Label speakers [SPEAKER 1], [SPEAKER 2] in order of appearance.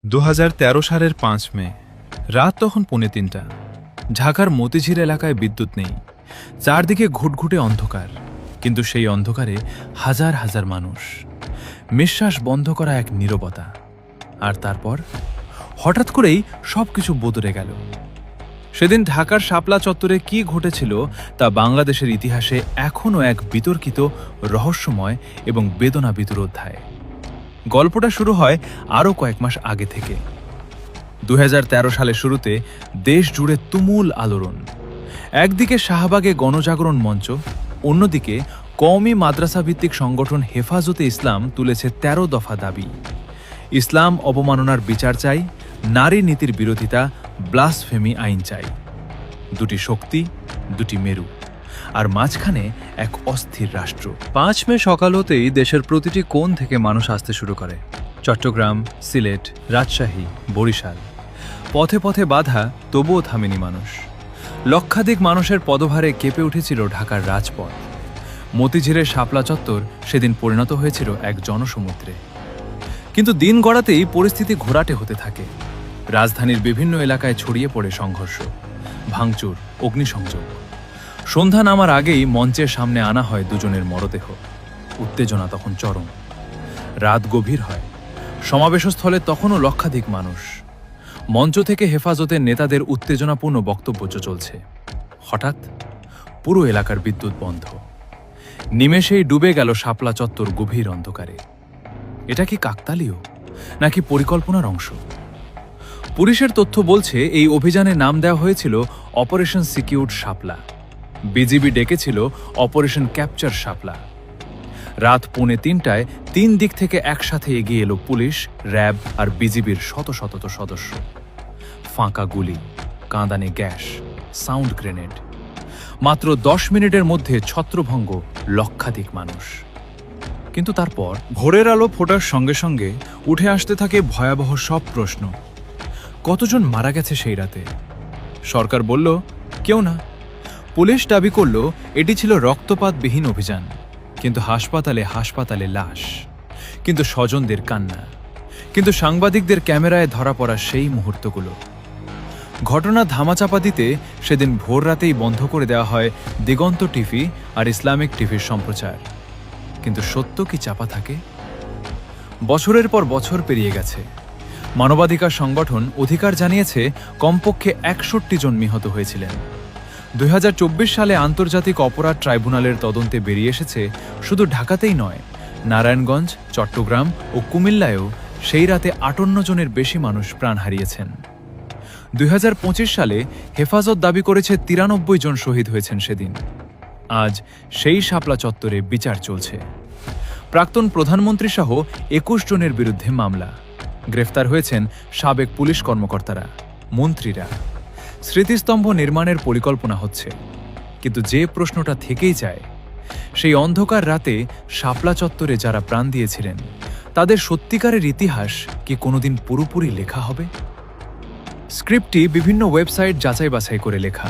[SPEAKER 1] 2013 সালের 5 মে রাত তখন 2:45। ঢাকার মতিঝিল এলাকায় বিদ্যুৎ নেই, চারদিকে ঘুটঘুটে অন্ধকার, কিন্তু সেই অন্ধকারে হাজার হাজার মানুষ, নিঃশ্বাস বন্ধ করা এক নীরবতা। আর তারপর হঠাৎ করেই সবকিছু বদলে গেল। সেদিন ঢাকার শাপলা চত্বরে কি ঘটেছিল তা বাংলাদেশের ইতিহাসে এখনও এক বিতর্কিত, রহস্যময় এবং বেদনাবিধুর অধ্যায়। গল্পটা শুরু হয় আরও কয়েক মাস আগে থেকে। 2013 সালের শুরুতে দেশ জুড়ে তুমুল আলোড়ন। একদিকে শাহবাগে গণজাগরণ মঞ্চ, অন্যদিকে কওমি মাদ্রাসা ভিত্তিক সংগঠন হেফাজতে ইসলাম তুলেছে 13 দফা দাবি। ইসলাম অবমাননার বিচার চাই, নারী নীতির বিরোধিতা, ব্লাসফেমি আইন চাই। দুটি শক্তি, দুটি মেরু, আর মাঝখানে এক অস্থির রাষ্ট্র।
[SPEAKER 2] 5 মে সকাল হতেই দেশের প্রতিটি কোণ থেকে মানুষ আসতে শুরু করে। চট্টগ্রাম, সিলেট, রাজশাহী, বরিশাল, পথে পথে বাধা, তবুও থামেনি মানুষ। লক্ষাধিক মানুষের পদভারে কেঁপে উঠেছিল ঢাকার রাজপথ। মতিঝিলের শাপলা চত্বর সেদিন পরিণত হয়েছিল এক জনসমুদ্রে। কিন্তু দিন গড়াতেই পরিস্থিতি ঘোরাটে হতে থাকে। রাজধানীর বিভিন্ন এলাকায় ছড়িয়ে পড়ে সংঘর্ষ, ভাঙচুর, অগ্নিসংযোগ। সন্ধ্যা নামার আগেই মঞ্চের সামনে আনা হয় দুজনের মরদেহ। উত্তেজনা তখন চরম। রাত গভীর হয়, সমাবেশস্থলে তখনও লক্ষাধিক মানুষ। মঞ্চ থেকে হেফাজতের নেতাদের উত্তেজনাপূর্ণ বক্তব্য চলছে। হঠাৎ পুরো এলাকার বিদ্যুৎ বন্ধ। নিমেষেই ডুবে গেল শাপলা চত্বর গভীর অন্ধকারে। এটা কি কাকতালীয়, নাকি পরিকল্পনার অংশ? পুলিশের তথ্য বলছে এই অভিযানের নাম দেওয়া হয়েছিল অপারেশন সিকিউর শাপলা। বিজিবি ডেকেছিল অপারেশন ক্যাপচার শাপলা। রাত 2:45টায় 3 দিক থেকে একসাথে এগিয়ে এলো পুলিশ, র্যাব আর বিজিবির শত শত সদস্য। ফাঁকা গুলি, কাঁদানে গ্যাস, সাউন্ড গ্রেনেড। মাত্র 10 মিনিটের মধ্যে ছত্রভঙ্গ লক্ষাধিক মানুষ। কিন্তু তারপর ভোরের আলো ফোটার সঙ্গে সঙ্গে উঠে আসতে থাকে ভয়াবহ সব প্রশ্ন। কতজন মারা গেছে সেই রাতে? সরকার বলল কেউ না। পুলিশ দাবি করল এটি ছিল রক্তপাতবিহীন অভিযান। কিন্তু হাসপাতালে হাসপাতালে লাশ, কিন্তু স্বজনদের কান্না, কিন্তু সাংবাদিকদের ক্যামেরায় ধরা পড়া সেই মুহূর্তগুলো। ঘটনা ধামাচাপা দিতে সেদিন ভোর রাতেই বন্ধ করে দেওয়া হয় দিগন্ত টিভি আর ইসলামিক টিভির সম্প্রচার। কিন্তু সত্য কি চাপা থাকে? বছরের পর বছর পেরিয়ে গেছে। মানবাধিকার সংগঠন অধিকার জানিয়েছে কমপক্ষে 61 জন নিহত হয়েছিলেন। 2024 সালে আন্তর্জাতিক অপরাধ ট্রাইব্যুনালের তদন্তে বেরিয়ে এসেছে শুধু ঢাকাতেই নয়, নারায়ণগঞ্জ, চট্টগ্রাম ও কুমিল্লায়ও সেই রাতে 58 জনের বেশি মানুষ প্রাণ হারিয়েছেন। 2025 সালে হেফাজত দাবি করেছে 93 জন শহীদ হয়েছেন সেদিন। আজ সেই শাপলা চত্বরে বিচার চলছে। প্রাক্তন প্রধানমন্ত্রী সহ 21 জনের বিরুদ্ধে মামলা। গ্রেফতার হয়েছেন সাবেক পুলিশ কর্মকর্তারা, মন্ত্রীরা। স্মৃতিস্তম্ভ নির্মাণের পরিকল্পনা হচ্ছে। কিন্তু যে প্রশ্নটা থেকেই যায়, সেই অন্ধকার রাতে শাপলা চত্বরে যারা প্রাণ দিয়েছিলেন তাদের সত্যিকারের ইতিহাস কি কোনোদিন পুরোপুরি লেখা হবে? স্ক্রিপ্টটি বিভিন্ন ওয়েবসাইট যাচাই বাছাই করে লেখা।